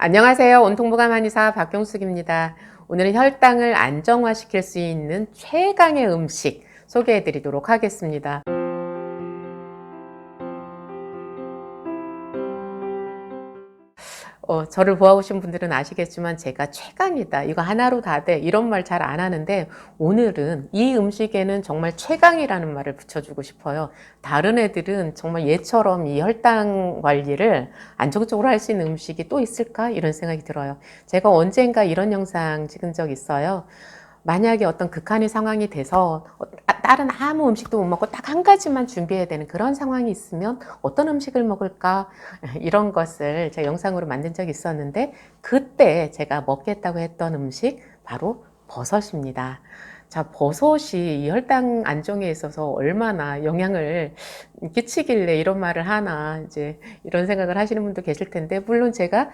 안녕하세요. 온통보감 한의사 박경숙입니다. 오늘은 혈당을 안정화시킬 수 있는 최강의 음식 소개해 드리도록 하겠습니다. 저를 보아오신 분들은 아시겠지만 제가 최강이다, 이거 하나로 다 돼, 이런 말 잘 안 하는데 오늘은 이 음식에는 정말 최강이라는 말을 붙여주고 싶어요. 다른 애들은 정말 얘처럼 이 혈당 관리를 안정적으로 할 수 있는 음식이 또 있을까? 이런 생각이 들어요. 제가 언젠가 이런 영상 찍은 적 있어요. 만약에 어떤 극한의 상황이 돼서 다른 아무 음식도 못 먹고 딱 한 가지만 준비해야 되는 그런 상황이 있으면 어떤 음식을 먹을까? 이런 것을 제가 영상으로 만든 적이 있었는데 그때 제가 먹겠다고 했던 음식 바로 버섯입니다. 자, 버섯이 이 혈당 안정에 있어서 얼마나 영향을 끼치길래 이런 말을 하나, 이제 이런 생각을 하시는 분도 계실 텐데, 물론 제가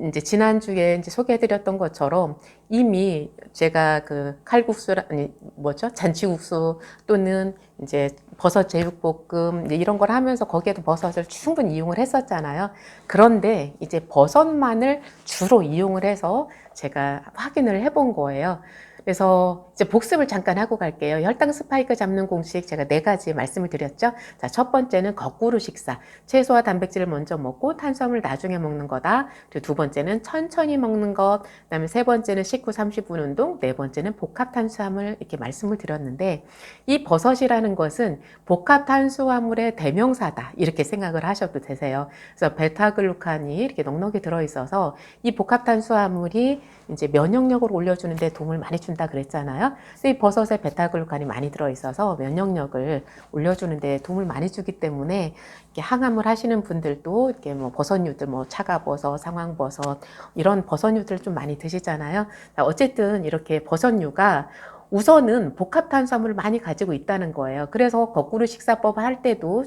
이제 지난주에 이제 소개해드렸던 것처럼 이미 제가 그 칼국수, 아니, 뭐죠? 잔치국수 또는 이제 버섯 제육볶음 이런 걸 하면서 거기에도 버섯을 충분히 이용을 했었잖아요. 그런데 이제 버섯만을 주로 이용을 해서 제가 확인을 해본 거예요. 그래서 이제 복습을 잠깐 하고 갈게요. 혈당 스파이크 잡는 공식 제가 4가지 말씀을 드렸죠. 자, 첫 번째는 거꾸로 식사. 채소와 단백질을 먼저 먹고 탄수화물 나중에 먹는 거다. 그리고 두 번째는 천천히 먹는 것. 그다음에 세 번째는 식후 30분 운동. 네 번째는 복합 탄수화물, 이렇게 말씀을 드렸는데 이 버섯이라는 것은 복합 탄수화물의 대명사다, 이렇게 생각을 하셔도 되세요. 그래서 베타글루칸이 이렇게 넉넉히 들어 있어서 이 복합 탄수화물이 이제 면역력을 올려주는 데 도움을 많이 준다 그랬잖아요. 그래서 이 버섯에 베타글루칸이 많이 들어있어서 면역력을 올려주는 데 도움을 많이 주기 때문에 이렇게 항암을 하시는 분들도 이렇게 뭐 버섯류들, 뭐 차가버섯, 상황버섯 이런 버섯류들 좀 많이 드시잖아요. 어쨌든 이렇게 버섯류가 우선은 복합 탄수화물을 많이 가지고 있다는 거예요. 그래서 거꾸로 식사법 할 때도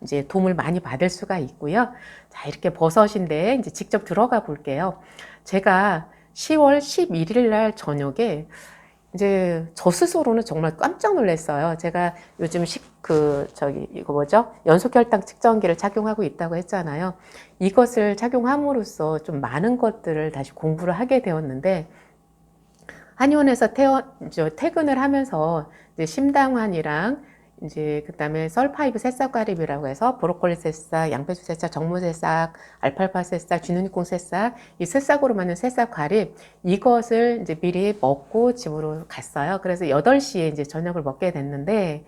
이제 도움을 많이 받을 수가 있고요. 자, 이렇게 버섯인데 이제 직접 들어가 볼게요. 제가 10월 11일 날 저녁에 이제 저 스스로는 정말 깜짝 놀랐어요. 제가 요즘 이거 뭐죠? 연속혈당 측정기를 착용하고 있다고 했잖아요. 이것을 착용함으로써 좀 많은 것들을 다시 공부를 하게 되었는데, 한의원에서 퇴근을 하면서 이제 심당환이랑 이제 그다음에 썰파이브 새싹가리비라고 해서 브로콜리 새싹, 양배추 새싹, 정무 새싹, 알팔파 새싹, 쥐누니콩 새싹, 이 새싹으로 만든 새싹가리, 이것을 이제 미리 먹고 집으로 갔어요. 그래서 8시에 이제 저녁을 먹게 됐는데,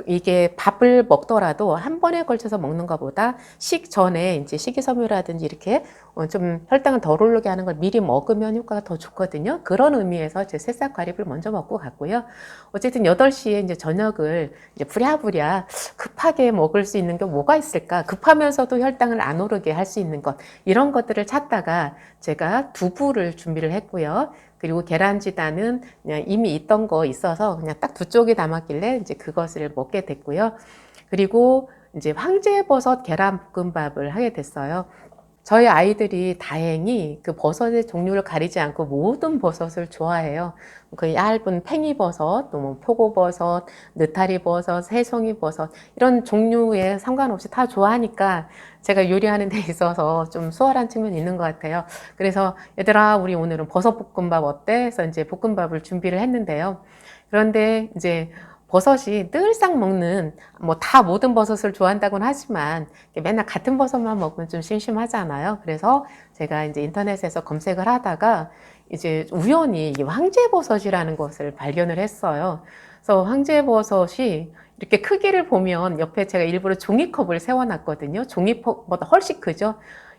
이게 밥을 먹더라도 한 번에 걸쳐서 먹는 것보다 식전에 이제 식이섬유라든지 이렇게 좀 혈당을 덜 오르게 하는 걸 미리 먹으면 효과가 더 좋거든요. 그런 의미에서 제 새싹 과립을 먼저 먹고 갔고요. 어쨌든 8시에 이제 저녁을 이제 부랴부랴 급하게 먹을 수 있는 게 뭐가 있을까? 급하면서도 혈당을 안 오르게 할 수 있는 것, 이런 것들을 찾다가 제가 두부를 준비를 했고요. 그리고 계란지단은 그냥 이미 있던 거 있어서 그냥 딱 2쪽이 남았길래 이제 그것을 먹게 됐고요. 그리고 이제 황제버섯 계란볶음밥을 하게 됐어요. 저희 아이들이 다행히 그 버섯의 종류를 가리지 않고 모든 버섯을 좋아해요. 그 얇은 팽이버섯, 또 뭐 표고버섯, 느타리버섯, 새송이버섯 이런 종류에 상관없이 다 좋아하니까 제가 요리하는 데 있어서 좀 수월한 측면이 있는 것 같아요. 그래서 얘들아, 우리 오늘은 버섯볶음밥 어때? 해서 이제 볶음밥을 준비를 했는데요. 그런데 이제 버섯이 늘상 먹는, 뭐 다 모든 버섯을 좋아한다고는 하지만 맨날 같은 버섯만 먹으면 좀 심심하잖아요. 그래서 제가 이제 인터넷에서 검색을 하다가 이제 우연히 황제버섯이라는 것을 발견을 했어요. 그래서 황제버섯이 이렇게 크기를 보면 옆에 제가 일부러 종이컵을 세워놨거든요. 종이컵보다 훨씬 크죠.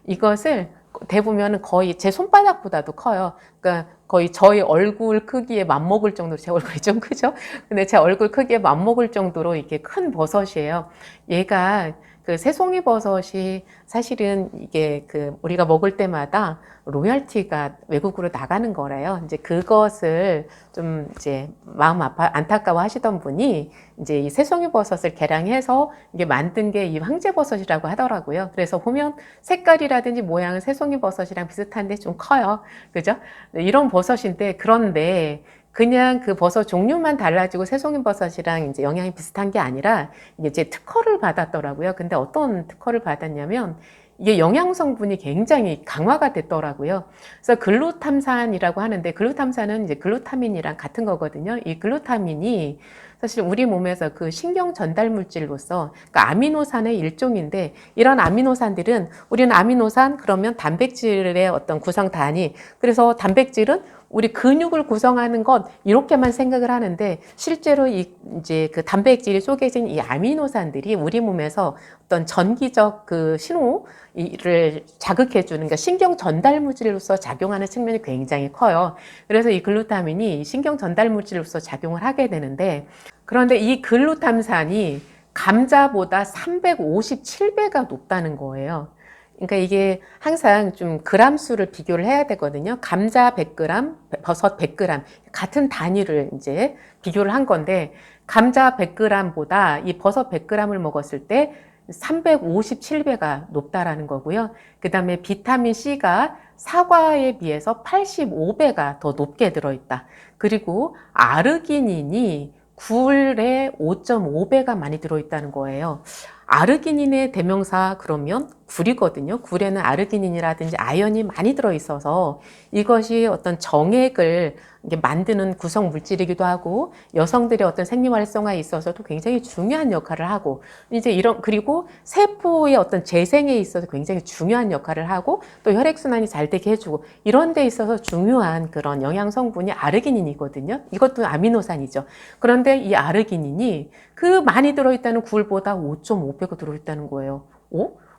이것을 대보면 거의 제 손바닥보다도 커요. 그러니까 거의 저희 얼굴 크기에 맞먹을 정도로, 제 얼굴이 좀 크죠? 근데 제 얼굴 크기에 맞먹을 정도로 이렇게 큰 버섯이에요. 얘가 그 새송이 버섯이 사실은 이게 그 우리가 먹을 때마다 로열티가 외국으로 나가는 거래요. 이제 그것을 좀 이제 안타까워 하시던 분이 이제 이 새송이 버섯을 개량해서 이게 만든 게 이 황제 버섯이라고 하더라고요. 그래서 보면 색깔이라든지 모양은 새송이 버섯이랑 비슷한데 좀 커요. 그죠? 이런 버섯인데, 그런데 그냥 그 버섯 종류만 달라지고 새송이 버섯이랑 이제 영양이 비슷한 게 아니라 이게 제 특허를 받았더라고요. 근데 어떤 특허를 받았냐면 이게 영양 성분이 굉장히 강화가 됐더라고요. 그래서 글루탐산이라고 하는데, 글루탐산은 이제 글루타민이랑 같은 거거든요. 이 글루타민이 사실 우리 몸에서 그 신경 전달 물질로서, 그러니까 아미노산의 일종인데, 이런 아미노산들은, 우리는 아미노산 그러면 단백질의 어떤 구성 단위, 그래서 단백질은 우리 근육을 구성하는 것, 이렇게만 생각을 하는데, 실제로 이제 그 단백질이 쪼개진 이 아미노산들이 우리 몸에서 어떤 전기적 그 신호를 자극해주는, 그러니까 신경 전달 물질로서 작용하는 측면이 굉장히 커요. 그래서 이 글루타민이 신경 전달 물질로서 작용을 하게 되는데, 그런데 이 글루탐산이 감자보다 357배가 높다는 거예요. 그러니까 이게 항상 좀 그람 수를 비교를 해야 되거든요. 감자 100g, 버섯 100g 같은 단위를 이제 비교를 한 건데, 감자 100g보다 이 버섯 100g을 먹었을 때 357배가 높다라는 거고요. 그 다음에 비타민 C가 사과에 비해서 85배가 더 높게 들어있다. 그리고 아르기닌이 굴에 5.5배가 많이 들어있다는 거예요. 아르기닌의 대명사 그러면 굴이거든요. 굴에는 아르기닌이라든지 아연이 많이 들어있어서 이것이 어떤 정액을 만드는 구성 물질이기도 하고, 여성들의 어떤 생리 활성화에 있어서도 굉장히 중요한 역할을 하고, 이제 그리고 세포의 어떤 재생에 있어서 굉장히 중요한 역할을 하고, 또 혈액순환이 잘 되게 해주고, 이런 데 있어서 중요한 그런 영양 성분이 아르기닌이거든요. 이것도 아미노산이죠. 그런데 이 아르기닌이 그 많이 들어있다는 굴보다 5.5배가 들어있다는 거예요.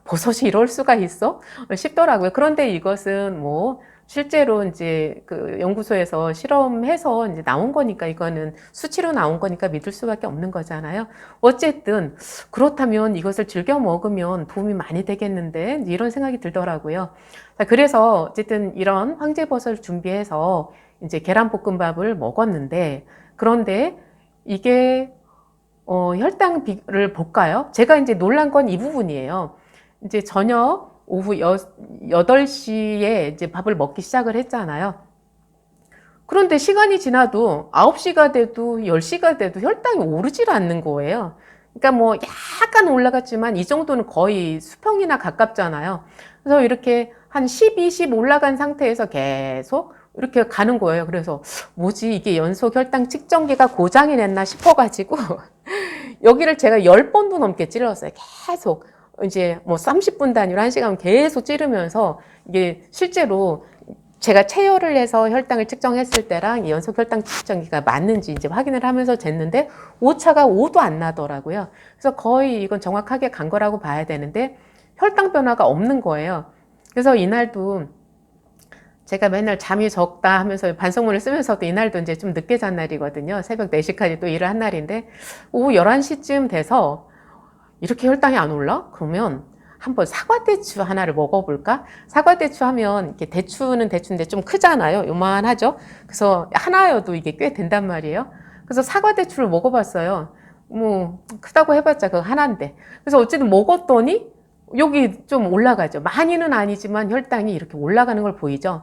버섯이 이럴 수가 있어? 싶더라고요. 그런데 이것은 뭐 실제로 이제 그 연구소에서 실험해서 이제 나온 거니까, 이거는 수치로 나온 거니까 믿을 수밖에 없는 거잖아요. 어쨌든 그렇다면 이것을 즐겨 먹으면 도움이 많이 되겠는데, 이런 생각이 들더라고요. 그래서 어쨌든 이런 황제버섯을 준비해서 이제 계란볶음밥을 먹었는데, 그런데 이게 혈당비를 볼까요? 제가 이제 놀란 건 이 부분이에요. 이제 저녁 오후 8시에 이제 밥을 먹기 시작을 했잖아요. 그런데 시간이 지나도 9시가 돼도 10시가 돼도 혈당이 오르질 않는 거예요. 그러니까 뭐 약간 올라갔지만 이 정도는 거의 수평이나 가깝잖아요. 그래서 이렇게 한 10, 20 올라간 상태에서 계속 이렇게 가는 거예요. 그래서 뭐지, 이게 연속 혈당 측정기가 고장이 냈나 싶어가지고 여기를 제가 10번도 넘게 찔렀어요. 계속. 이제 뭐 30분 단위로 1시간 계속 찌르면서, 이게 실제로 제가 체열을 해서 혈당을 측정했을 때랑 연속 혈당 측정기가 맞는지 이제 확인을 하면서 쟀는데 오차가 5도 안 나더라고요. 그래서 거의 이건 정확하게 간 거라고 봐야 되는데 혈당 변화가 없는 거예요. 그래서 이날도 제가 맨날 잠이 적다 하면서 반성문을 쓰면서도, 이날도 이제 좀 늦게 잔 날이거든요. 새벽 4시까지 또 일을 한 날인데, 오후 11시쯤 돼서 이렇게 혈당이 안 올라? 그러면 한번 사과대추 하나를 먹어볼까? 사과대추 하면, 이렇게 대추는 대추인데 좀 크잖아요. 요만하죠? 그래서 하나여도 이게 꽤 된단 말이에요. 그래서 사과대추를 먹어봤어요. 뭐, 크다고 해봤자 그거 하나인데. 그래서 어쨌든 먹었더니 여기 좀 올라가죠. 많이는 아니지만 혈당이 이렇게 올라가는 걸 보이죠?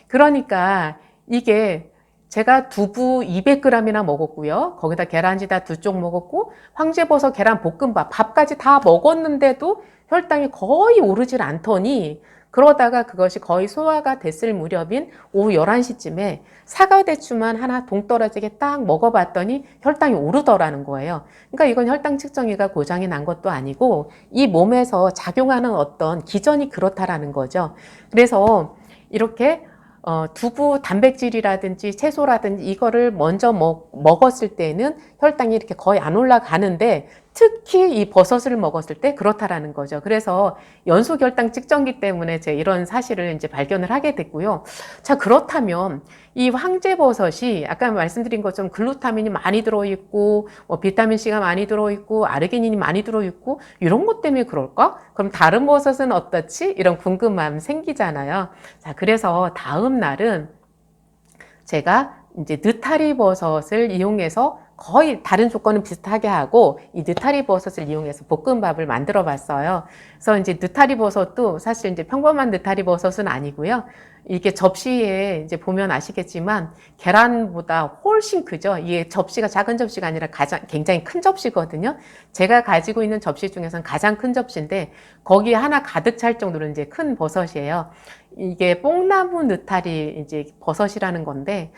그러니까 이게 제가 두부 200g이나 먹었고요. 거기다 계란지다 2쪽 먹었고, 황제버섯 계란 볶음밥, 밥까지 다 먹었는데도 혈당이 거의 오르질 않더니, 그러다가 그것이 거의 소화가 됐을 무렵인 오후 11시쯤에 사과대추만 하나 동떨어지게 딱 먹어봤더니 혈당이 오르더라는 거예요. 그러니까 이건 혈당 측정기가 고장이 난 것도 아니고 이 몸에서 작용하는 어떤 기전이 그렇다라는 거죠. 그래서 이렇게 두부 단백질이라든지 채소라든지 이거를 먼저 먹었을 때는 혈당이 이렇게 거의 안 올라가는데, 특히 이 버섯을 먹었을 때 그렇다라는 거죠. 그래서 연속 혈당 측정기 때문에 제가 이런 사실을 이제 발견을 하게 됐고요. 자, 그렇다면 이 황제버섯이 아까 말씀드린 것처럼 글루타민이 많이 들어있고, 비타민 C가 많이 들어있고, 아르기닌이 많이 들어있고, 이런 것 때문에 그럴까? 그럼 다른 버섯은 어떻지? 이런 궁금함 생기잖아요. 자, 그래서 다음 날은 제가 이제 느타리 버섯을 이용해서 거의 다른 조건은 비슷하게 하고, 이 느타리 버섯을 이용해서 볶음밥을 만들어 봤어요. 그래서 이제 느타리 버섯도 사실 이제 평범한 느타리 버섯은 아니고요. 이게 접시에 이제 보면 아시겠지만 계란보다 훨씬 크죠. 이게 접시가 작은 접시가 아니라 굉장히 큰 접시거든요. 제가 가지고 있는 접시 중에서는 가장 큰 접시인데 거기에 하나 가득 찰 정도로 이제 큰 버섯이에요. 이게 뽕나무 느타리 이제 버섯이라는 건데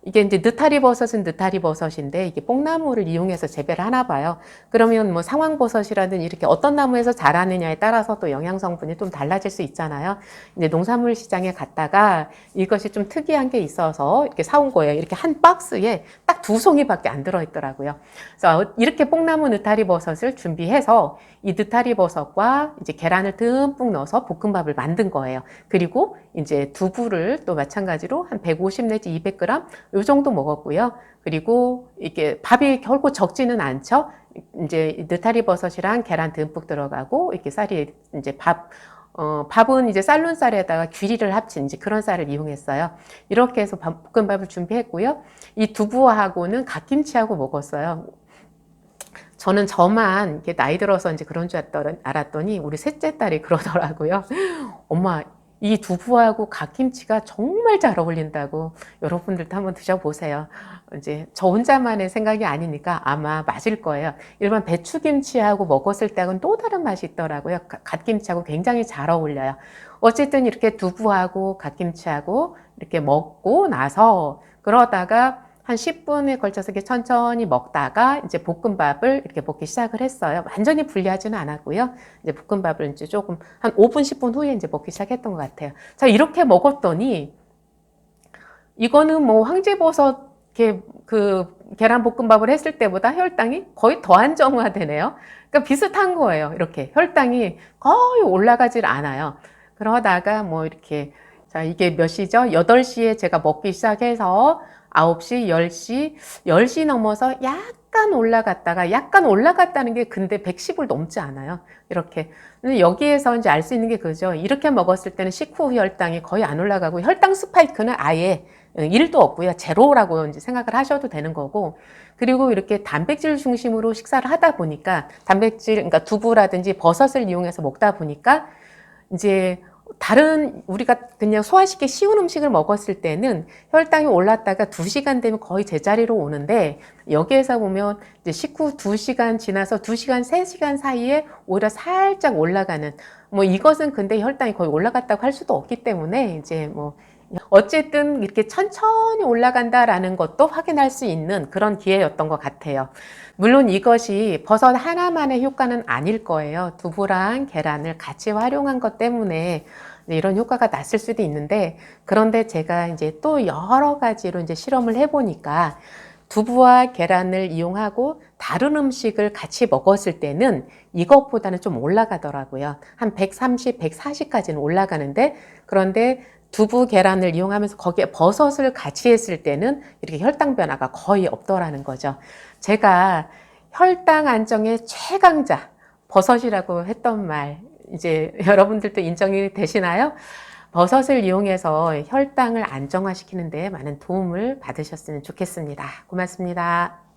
이게 이제 느타리 버섯은 느타리 버섯인데 이게 뽕나무를 이용해서 재배를 하나 봐요. 그러면 뭐 상황버섯이라든 이렇게 어떤 나무에서 자라느냐에 따라서 또 영양 성분이 좀 달라질 수 있잖아요. 이제 농산물 시장에 갔다가 이것이 좀 특이한 게 있어서 이렇게 사온 거예요. 이렇게 한 박스에 딱 2송이밖에 안 들어있더라고요. 그래서 이렇게 뽕나무 느타리 버섯을 준비해서 이 느타리 버섯과 이제 계란을 듬뿍 넣어서 볶음밥을 만든 거예요. 그리고 이제 두부를 또 마찬가지로 한 150 내지 200g 요 정도 먹었고요. 그리고 이게 밥이 결코 적지는 않죠. 이제 느타리 버섯이랑 계란 듬뿍 들어가고 이렇게 쌀이 이제 밥은 이제 삶은 쌀에다가 귀리를 합친 이제 그런 쌀을 이용했어요. 이렇게 해서 볶음밥을 준비했고요. 이 두부하고는 갓김치하고 먹었어요. 저는 저만 이렇게 나이 들어서 이제 그런 줄 알았더니 우리 셋째 딸이 그러더라고요. 엄마, 이 두부하고 갓김치가 정말 잘 어울린다고. 여러분들도 한번 드셔보세요. 이제 저 혼자만의 생각이 아니니까 아마 맞을 거예요. 일반 배추김치하고 먹었을 때하고는 또 다른 맛이 있더라고요. 갓김치하고 굉장히 잘 어울려요. 어쨌든 이렇게 두부하고 갓김치하고 이렇게 먹고 나서 그러다가 한 10분에 걸쳐서 이렇게 천천히 먹다가 이제 볶음밥을 이렇게 먹기 시작을 했어요. 완전히 분리하지는 않았고요. 이제 볶음밥을 이제 조금 한 5분, 10분 후에 이제 먹기 시작했던 것 같아요. 자, 이렇게 먹었더니 이거는 뭐 황제버섯 이렇게 그 계란 볶음밥을 했을 때보다 혈당이 거의 더 안정화되네요. 그러니까 비슷한 거예요. 이렇게 혈당이 거의 올라가질 않아요. 그러다가 뭐 이렇게 자, 이게 몇 시죠? 8시에 제가 먹기 시작해서 9시, 10시, 10시 넘어서 약간 올라갔다는 게 근데 110을 넘지 않아요. 이렇게. 근데 여기에서 이제 알 수 있는 게 그죠. 이렇게 먹었을 때는 식후 혈당이 거의 안 올라가고 혈당 스파이크는 아예 1도 없고요. 제로라고 이제 생각을 하셔도 되는 거고. 그리고 이렇게 단백질 중심으로 식사를 하다 보니까 단백질, 그러니까 두부라든지 버섯을 이용해서 먹다 보니까 이제 다른 우리가 그냥 소화시키기 쉬운 음식을 먹었을 때는 혈당이 올랐다가 2시간 되면 거의 제자리로 오는데 여기에서 보면 이제 식후 2시간 지나서 2시간, 3시간 사이에 오히려 살짝 올라가는 뭐 이것은 근데 혈당이 거의 올라갔다고 할 수도 없기 때문에 이제 뭐 어쨌든 이렇게 천천히 올라간다라는 것도 확인할 수 있는 그런 기회였던 것 같아요. 물론 이것이 버섯 하나만의 효과는 아닐 거예요. 두부랑 계란을 같이 활용한 것 때문에 이런 효과가 났을 수도 있는데 그런데 제가 이제 또 여러 가지로 이제 실험을 해보니까 두부와 계란을 이용하고 다른 음식을 같이 먹었을 때는 이것보다는 좀 올라가더라고요. 한 130, 140까지는 올라가는데 그런데 두부, 계란을 이용하면서 거기에 버섯을 같이 했을 때는 이렇게 혈당 변화가 거의 없더라는 거죠. 제가 혈당 안정의 최강자, 버섯이라고 했던 말, 이제 여러분들도 인정이 되시나요? 버섯을 이용해서 혈당을 안정화시키는 데 많은 도움을 받으셨으면 좋겠습니다. 고맙습니다.